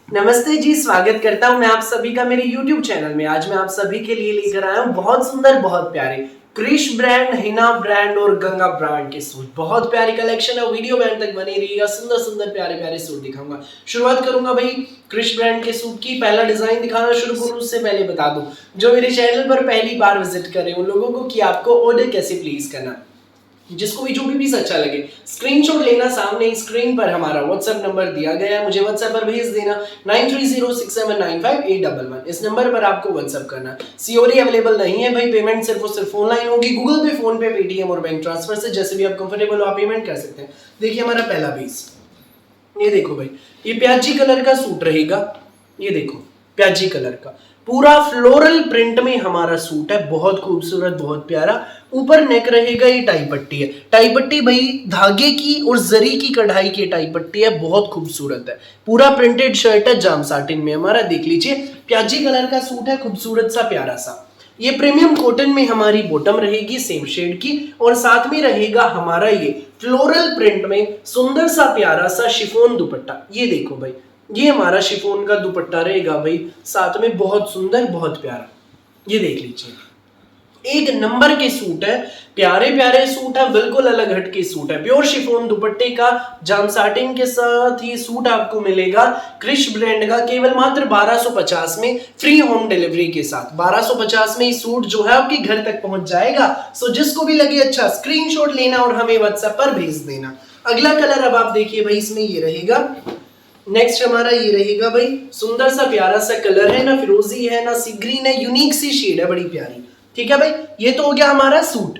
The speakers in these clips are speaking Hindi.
नमस्ते जी, स्वागत करता हूं मैं आप सभी का मेरे YouTube चैनल में। आज मैं आप सभी के लिए लेकर आया हूं बहुत सुंदर, बहुत प्यारे क्रिश ब्रांड, हिना ब्रांड और गंगा ब्रांड के सूट। बहुत प्यारी कलेक्शन है, वीडियो में तक बनी रहिएगा। सुंदर सुंदर प्यारे प्यारे सूट दिखाऊंगा। शुरुआत करूंगा भाई क्रिश ब्रांड के सूट की। पहला डिजाइन दिखाना शुरू करूं उससे पहले बता दूं, जो मेरे चैनल पर पहली बार विजिट कर रहे हैं उन लोगों को कि आपको ऑर्डर कैसे प्लेस करना। जिसको भी जो भी पीस अच्छा लगे स्क्रीनशॉट लेना। सामने स्क्रीन पर हमारा व्हाट्सएप नंबर दिया गया है, मुझे व्हाट्सएप पर भेज देना 9306795811। इस नंबर पर आपको व्हाट्सएप करना। सीओडी अवेलेबल नहीं है भाई, पेमेंट सिर्फ और सिर्फ ऑनलाइन होगी, गूगल पे, फोन पे, पेटीएम और बैंक ट्रांसफर से, जैसे भी आप कंफर्टेबल हो आप पेमेंट कर सकते हैं। देखिए हमारा पहला पीस, ये देखो भाई, ये प्याजी कलर का सूट रहेगा। ये देखो प्याजी कलर का पूरा फ्लोरल प्रिंट में हमारा सूट है, बहुत खूबसूरत, बहुत प्यारा। ऊपर नेक रहेगा, ये टाई पट्टी है। टाई पट्टी भाई धागे की और जरी की कढ़ाई की टाई पट्टी है, बहुत खूबसूरत है। पूरा प्रिंटेड शर्ट है, जाम साटिन में हमारा। देख लीजिए प्याजी कलर का सूट है, खूबसूरत सा, प्यारा सा। ये प्रीमियम कॉटन में हमारी बॉटम रहेगी सेम शेड की, और साथ में रहेगा हमारा ये फ्लोरल प्रिंट में सुंदर सा प्यारा सा शिफॉन दुपट्टा। ये देखो भाई, ये हमारा शिफॉन का दुपट्टा रहेगा भाई, साथ में बहुत सुंदर, बहुत प्यारा। ये देख लीजिए, एक नंबर के सूट है, प्यारे प्यारे सूट है, बिल्कुल अलग हट के सूट है। प्योर शिफॉन दुपट्टे का जाम साटिन के साथ ये सूट आपको मिलेगा क्रिश ब्रांड का, केवल मात्र 1250 में, फ्री होम डिलीवरी के साथ। 1250 में ये सूट जो है आपके घर तक पहुंच जाएगा। सो जिसको भी लगे अच्छा स्क्रीनशॉट लेना और हमें व्हाट्सएप पर भेज देना। अगला कलर अब आप देखिए भाई, इसमें ये रहेगा। नेक्स्ट हमारा ये रहेगा भाई, सुंदर सा प्यारा सा कलर है, ना फिरोजी है ना सी ग्रीन है, यूनिक सी शेड है, बड़ी प्यारी। ठीक है भाई, ये तो हो गया हमारा सूट।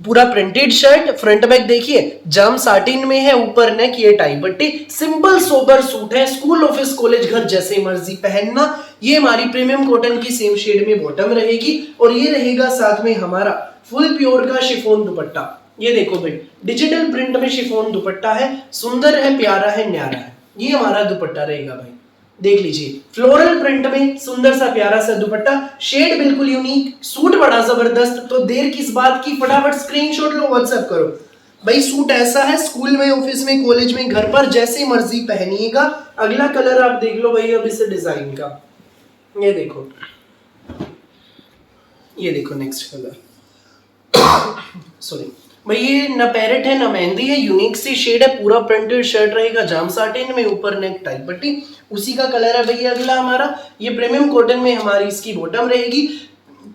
पूरा प्रिंटेड शर्ट, फ्रंट बैक देखिए जाम साटिन में है, ऊपर नेक, ये टाई पट्टी, सिंपल सोबर सूट है, स्कूल, ऑफिस, कॉलेज, घर जैसे मर्जी पहनना। ये हमारी प्रीमियम कॉटन की सेम शेड में बॉटम रहेगी, और ये रहेगा साथ में हमारा फुल प्योर का शिफॉन दुपट्टा। ये देखो भाई, डिजिटल प्रिंट में शिफॉन दुपट्टा है, सुंदर है, प्यारा है, न्यारा है। ये हमारा दुपट्टा रहेगा भाई, देख लीजिए फ्लोरल प्रिंट में सुंदर सा प्यारा सा दुपट्टा, शेड बिल्कुल यूनिक, सूट बड़ा जबरदस्त। तो देर किस बात की, फटाफट स्क्रीनशॉट लो, व्हाट्सएप करो भाई। सूट ऐसा है, स्कूल में, ऑफिस में, कॉलेज में, घर पर जैसे मर्जी पहनिएगा। अगला कलर आप देख लो भाई अब इस डिजाइन का। ये देखो, ये देखो नेक्स्ट कलर सॉरी भाई, ये ना पैरेट है ना मेहंदी है, यूनिक सी शेड है, पूरा प्रिंटेड शर्ट रहेगा जाम साटिन में, ऊपर नेक टाई पट्टी, उसी का कलर है भैया अगला हमारा। ये प्रीमियम कॉटन में हमारी इसकी बॉटम रहेगी।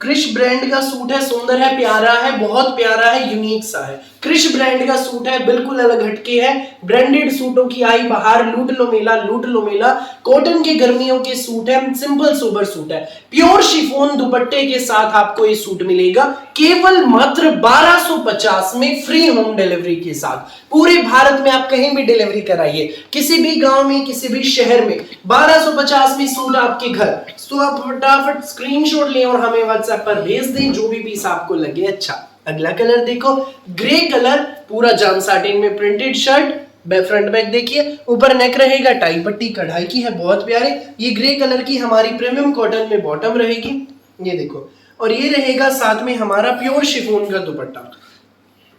क्रिश ब्रांड का सूट है, सुंदर है, प्यारा है, बहुत प्यारा है, यूनिक सा है। क्रिश ब्रांड का सूट है, बिल्कुल अलग हटके है। ब्रांडेड सूटों की आई बहार, लूट लो मेला, लूट लो मेला। कॉटन के गर्मियों के सूट है, सिंपल सोबर सूट है, प्योर शिफॉन दुपट्टे के साथ आपको ये सूट मिलेगा केवल मात्र 1250 में, फ्री होम डिलीवरी के साथ। पूरे भारत में आप कहीं भी डिलीवरी कराइए, किसी भी गांव में, किसी भी शहर में, 1250 में सूट आपके घर। तो आप फटाफट स्क्रीनशॉट लें और हमें व्हाट्सएप पर भेज दें, जो भी पीस आपको लगे अच्छा। अगला कलर देखो, ग्रे कलर, पूरा जाम साटिन में प्रिंटेड शर्ट, फ्रंट बैक देखिए, ऊपर नेक रहेगा, टाई पट्टी कढ़ाई की है, बहुत प्यारे। ये ग्रे कलर की हमारी प्रीमियम कॉटन में बॉटम रहेगी, ये देखो, और ये रहेगा साथ में हमारा प्योर शिफॉन का दुपट्टा।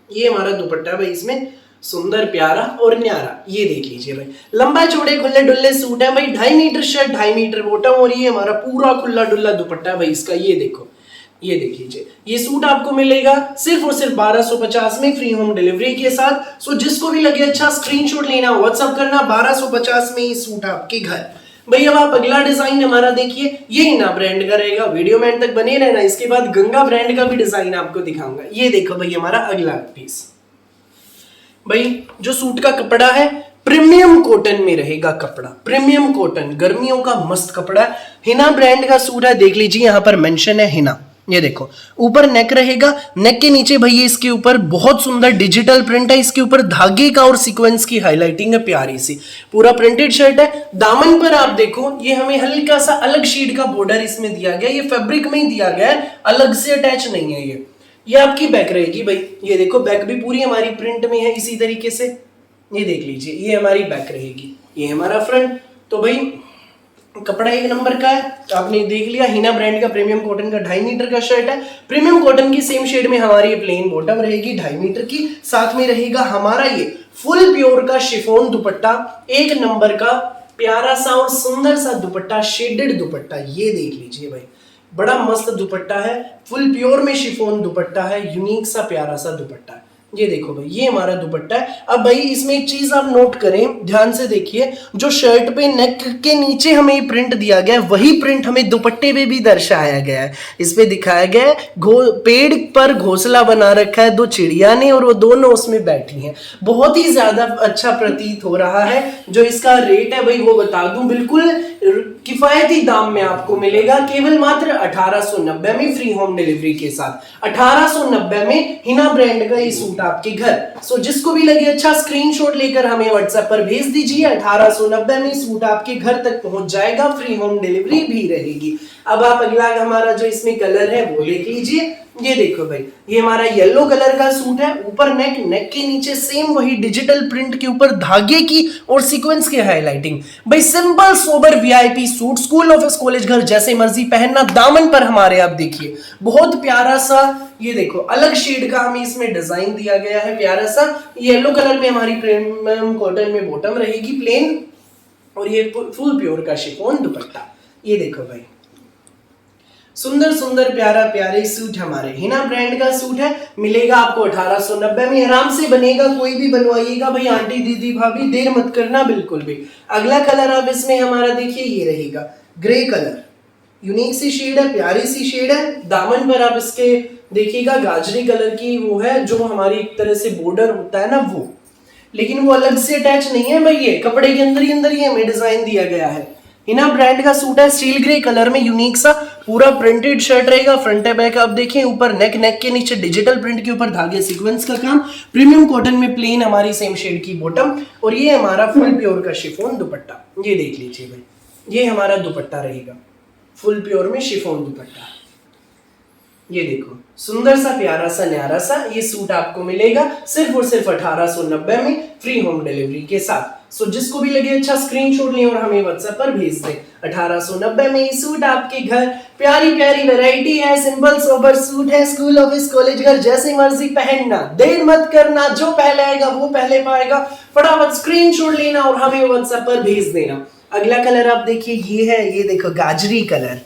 ये हमारा दुपट्टा भाई, इसमें सुंदर, प्यारा और न्यारा। ये देख लीजिए भाई, लंबा चौड़े खुले डुल्ले सूट है भाई, 2.5 मीटर शर्ट, 2.5 मीटर बॉटम, और ये हमारा पूरा खुला डुल्ला दुपट्टा भाई इसका। ये देखो, ये देख लीजिए, ये सूट आपको मिलेगा सिर्फ और सिर्फ 1250 में, फ्री होम डिलीवरी के साथ। सो जिसको भी लगे अच्छा स्क्रीनशॉट लेना, व्हाट्सएप करना, 1250 में ये सूट आपके घर भाई। अब आप अगला डिजाइन हमारा देखिए, ये हिना ब्रांड का रहेगा, वीडियो में एंड तक बने रहना। इसके बाद गंगा ब्रांड का भी डिजाइन आपको दिखाऊंगा। ये देखो भाई हमारा अगला पीस भाई, जो सूट का कपड़ा है प्रीमियम कॉटन में रहेगा कपड़ा, प्रीमियम कॉटन, गर्मियों का मस्त कपड़ा है, हिना ब्रांड का सूट है। देख लीजिए यहाँ पर मेंशन है हिना, ये देखो ऊपर नेक रहेगा, नेक के नीचे भैया इसके ऊपर बहुत सुंदर डिजिटल प्रिंट है, इसके ऊपर धागे का और सीक्वेंस की हाईलाइटिंग है प्यारी सी। पूरा प्रिंटेड शर्ट है। दामन पर आप देखो, ये हमें हल्का सा अलग शेड का बॉर्डर इसमें दिया गया, ये फैब्रिक में ही दिया गया है, अलग से अटैच नहीं है। ये आपकी बैक रहेगी भाई, ये देखो बैक भी पूरी हमारी प्रिंट में है इसी तरीके से। ये देख लीजिए, ये हमारी बैक रहेगी, ये हमारा फ्रंट। तो भाई कपड़ा एक नंबर का है, तो आपने देख लिया, हिना ब्रांड का प्रीमियम कॉटन का 2.5 मीटर का शर्ट है। प्रीमियम कॉटन की सेम शेड में हमारी प्लेन बॉटम रहेगी 2.5 मीटर की, साथ में रहेगा हमारा ये फुल प्योर का शिफॉन दुपट्टा, एक नंबर का प्यारा सा और सुंदर सा दुपट्टा, शेडेड दुपट्टा, ये देख लीजिए भाई, बड़ा मस्त दुपट्टा है, फुल प्योर में शिफॉन दुपट्टा है, यूनिक सा प्यारा सा दुपट्टा है। ये देखो भाई, ये हमारा दुपट्टा है। अब भाई इसमें एक चीज आप नोट करें, ध्यान से देखिए, जो शर्ट पे नेक के नीचे हमें ये प्रिंट दिया गया है, वही प्रिंट हमें दुपट्टे पे भी दर्शाया गया है। इस पे दिखाया गया है पेड़ पर घोंसला बना रखा है दो चिड़िया ने, और वो दोनों उसमें बैठी हैं। बहुत ही ज्यादा अच्छा प्रतीत हो रहा है। जो इसका रेट है भाई वो बता दूं, बिल्कुल किफायती दाम में आपको मिलेगा, केवल मात्र 1890 में, फ्री होम डिलीवरी के साथ। 1890 में हिना ब्रांड का ये सूट आपके घर। सो जिसको भी लगे अच्छा, स्क्रीनशॉट लेकर हमें व्हाट्सएप पर भेज दीजिए। 1890 में सूट आपके घर तक पहुंच जाएगा, फ्री होम डिलीवरी भी रहेगी। अब आप अगला हमारा जो इसमें कलर है वो देख लीजिए। ये देखो भाई, ये हमारा येलो कलर का सूट है, ऊपर नेक, नेक के नीचे सेम वही डिजिटल प्रिंट के ऊपर धागे की और सीक्वेंस की हाईलाइटिंग। भाई simple sober VIP suit, school office college घर जैसे मर्जी पहनना। दामन पर हमारे आप देखिए बहुत प्यारा सा, ये देखो अलग शेड का हमें इसमें डिजाइन दिया गया है, प्यारा सा येलो कलर में हमारी प्रीमियम कॉटन में बॉटम रहेगी प्लेन, और ये फुल प्योर का शिफॉन दुपट्टा। ये देखो भाई, सुंदर सुंदर प्यारा प्यारे सूट हमारे हिना ब्रांड का सूट है, मिलेगा आपको 1890 में, आराम से बनेगा, कोई भी बनवाइएगा भाई, आंटी दीदी भाभी देर मत करना बिल्कुल भी। अगला कलर आप इसमें हमारा देखिए, ये रहेगा ग्रे कलर, यूनिक सी शेड है, प्यारी सी शेड है। दामन पर आप इसके देखिएगा गाजरी कलर की वो है, जो हमारी एक तरह से बॉर्डर होता है ना वो, लेकिन वो अलग से अटैच नहीं है भाई, ये कपड़े के अंदर ही हमें डिजाइन दिया गया है। हिना ब्रांड का सूट है, स्टील ग्रे कलर में, यूनिक सा पूरा प्रिंटेड शर्ट रहेगा, फ्रंट है बैक आप देखें, ऊपर नेक, नेक के नीचे डिजिटल प्रिंट के ऊपर धागे सीक्वेंस का काम, प्रीमियम कॉटन में प्लेन हमारी सेम शेड की बॉटम, और ये हमारा फुल प्योर का शिफॉन दुपट्टा। ये देख लीजिए भाई, ये हमारा दुपट्टा रहेगा, फुल प्योर में शिफॉन दुपट्टा। ये देखो सुंदर सा प्यारा सा न्यारा सा ये सूट आपको मिलेगा सिर्फ और सिर्फ 1890 में, फ्री होम डिलीवरी के साथ। सो जिसको भी लगे अच्छा, स्क्रीनशॉट लें और हमें व्हाट्सएप पर भेज दें। 1890 में ये सूट आपके घर, प्यारी प्यारी वैरायटी है, सिंपल सोबर सूट है, स्कूल ऑफिस कॉलेज घर जैसे मर्जी पहनना, देर मत करना, जो पहले आएगा वो पहले पाएगा, फटाफट स्क्रीनशॉट लेना और हमें व्हाट्सएप पर भेज देना। अगला कलर आप देखिए, ये है, ये देखो गाजरी कलर,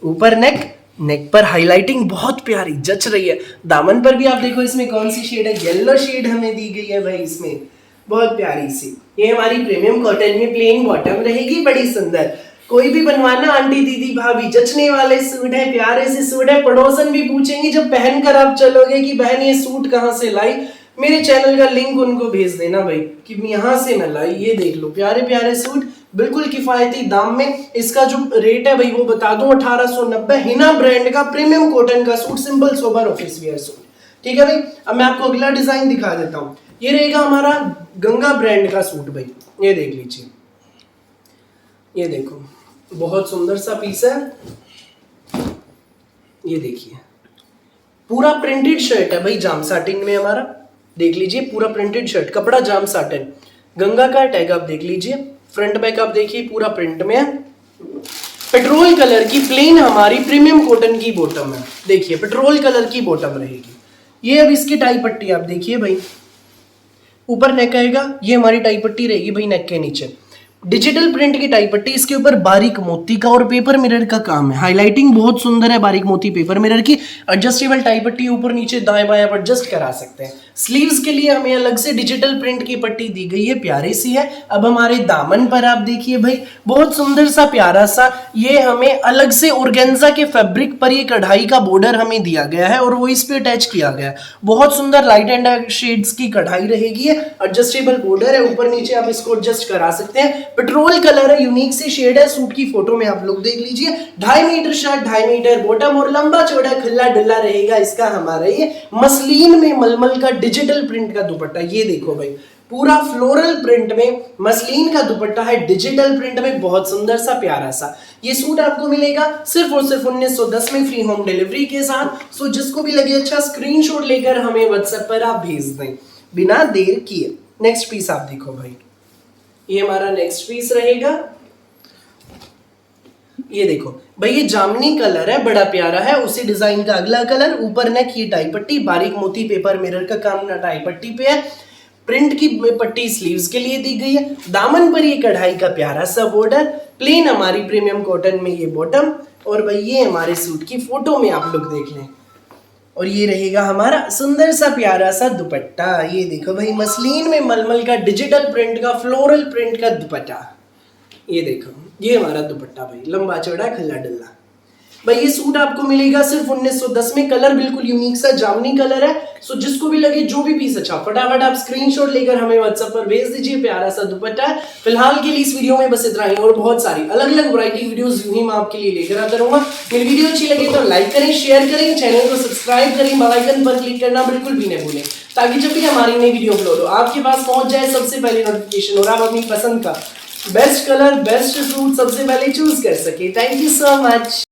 ऊपर नेक, नेक पर हाईलाइटिंग बहुत प्यारी जच रही है। दामन पर भी आप देखो इसमें कौन सी शेड है, येलो शेड हमें दी गई है भाई, इसमें बहुत प्यारी सी। ये हमारी प्रीमियम कॉटन में प्लेन बॉटम रहेगी, बड़ी सुंदर, कोई भी बनवाना आंटी दीदी भाभी, जचने वाले सूट है, प्यारे से सूट है। पड़ोसन भी पूछेंगे जब पहनकर आप चलोगे कि बहन ये सूट कहाँ से लाई, मेरे चैनल का लिंक उनको भेज देना भाई कि यहाँ से मैं लाई। ये देख लो प्यारे प्यारे सूट, बिल्कुल किफायती दाम में। इसका जो रेट है भाई वो बता दूं, 1890, हिना ब्रांड का प्रीमियम कॉटन का suit, simple sober office wear suit. ठीक है भाई, अब मैं आपको अगला डिजाइन दिखा देता हूँ। ये रहेगा हमारा गंगा ब्रांड का सूट भाई, ये देख लीजिए, ये देखो बहुत सुंदर सा पीस है। ये देखिए पूरा प्रिंटेड शर्ट है भाई, जाम साटिन में हमारा, देख लीजिए पूरा प्रिंटेड शर्ट, कपड़ा जाम साटिन, गंगा का टैग आप देख लीजिए, फ्रंट बैक आप देखिए पूरा प्रिंट में है। पेट्रोल कलर की प्लेन हमारी प्रीमियम कॉटन की बॉटम है, देखिए पेट्रोल कलर की बॉटम रहेगी। ये अब इसकी टाई पट्टी आप देखिए भाई, ऊपर नेक आएगा, ये हमारी टाई पट्टी रहेगी भाई नेक के नीचे, डिजिटल प्रिंट की टाई पट्टी, इसके ऊपर बारीक मोती का और पेपर मिरर का काम है, हाईलाइटिंग बहुत सुंदर है, बारीक मोती पेपर मिरर की, एडजस्टेबल टाई पट्टी, ऊपर नीचे दाएं बाएं आप एडजस्ट करा सकते हैं। स्लीव्स के लिए हमें अलग से डिजिटल प्रिंट की पट्टी दी गई है, प्यारी सी है। अब हमारे दामन पर आप देखिए भाई, बहुत सुंदर सा प्यारा सा, ये हमें अलग से ऑर्गेन्जा के फैब्रिक पर ये कढ़ाई का बॉर्डर हमें दिया गया है और वो इस पे अटैच किया गया है। बहुत सुंदर लाइट एंड डार्क शेड्स की कढ़ाई रहेगी, एडजस्टेबल बॉर्डर है, ऊपर नीचे आप इसको एडजस्ट करा सकते हैं। पेट्रोल कलर है, यूनिक सी शेड है, सूट की फोटो में आप लोग देख लीजिए। 2.5 मीटर शर्ट, 2.5 मीटर बॉटम और लंबा चौड़ा खुला डुल्ला रहेगा इसका हमारा ये मसलिन में मलमल का डिजिटल प्रिंट का दुपट्टा। ये देखो भाई पूरा फ्लोरल प्रिंट में मसलिन का दुपट्टा है, डिजिटल प्रिंट में, बहुत सुंदर सा प्यारा सा ये सूट आपको मिलेगा सिर्फ और सिर्फ 1910 में, फ्री होम डिलीवरी के साथ। सो जिसको भी लगे अच्छा, स्क्रीनशॉट लेकर हमें व्हाट्सएप पर आप भेज दें बिना देर किए। नेक्स्ट पीस आप देखो भाई, ये हमारा नेक्स्ट पीस रहेगा। ये देखो भाई, ये जामनी कलर है, बड़ा प्यारा है, उसी डिजाइन का अगला कलर, ऊपर नेक, ये टाई पट्टी, बारीक मोती पेपर मिरर का काम ना टाई पट्टी पे है, प्रिंट की पट्टी स्लीव्स के लिए दी गई है। दामन पर ये कढ़ाई का प्यारा सा बॉर्डर, प्लेन हमारी प्रीमियम कॉटन में ये बॉटम, और भाई ये हमारे सूट की फोटो में आप लोग देख लें। और ये रहेगा हमारा सुंदर सा प्यारा सा दुपट्टा। ये देखो भाई, मसलिन में मलमल का डिजिटल प्रिंट का फ्लोरल प्रिंट का दुपट्टा। ये देखो, ये हमारा दुपट्टा भाई, लंबा चौड़ा खल्ला डल्ला। भाई ये सूट आपको मिलेगा सिर्फ 1910 में। कलर बिल्कुल यूनिक सा जामुनी कलर है। सो जिसको भी लगे जो भी पीस अच्छा, फटाफट आप स्क्रीनशॉट लेकर हमें व्हाट्सएप पर भेज दीजिए। प्यारा सा दुपट्टा है। फिलहाल के लिए इस वीडियो में बस इतना ही, और बहुत सारी अलग अलग वैरायटी वीडियोस यूं ही मैं आपके लिए लेकर आता रहूंगा। मेरी वीडियो अच्छी लगे तो लाइक करें, शेयर करें, चैनल को सब्सक्राइब करें, बेल आइकन पर क्लिक करना बिल्कुल भी नहीं भूलें, ताकि जब भी हमारी नई वीडियो अपलोड हो आपके पास पहुंच जाए सबसे पहले नोटिफिकेशन, और आप अपनी पसंद का बेस्ट कलर, बेस्ट सूट सबसे पहले चूज कर सके। Thank you so much.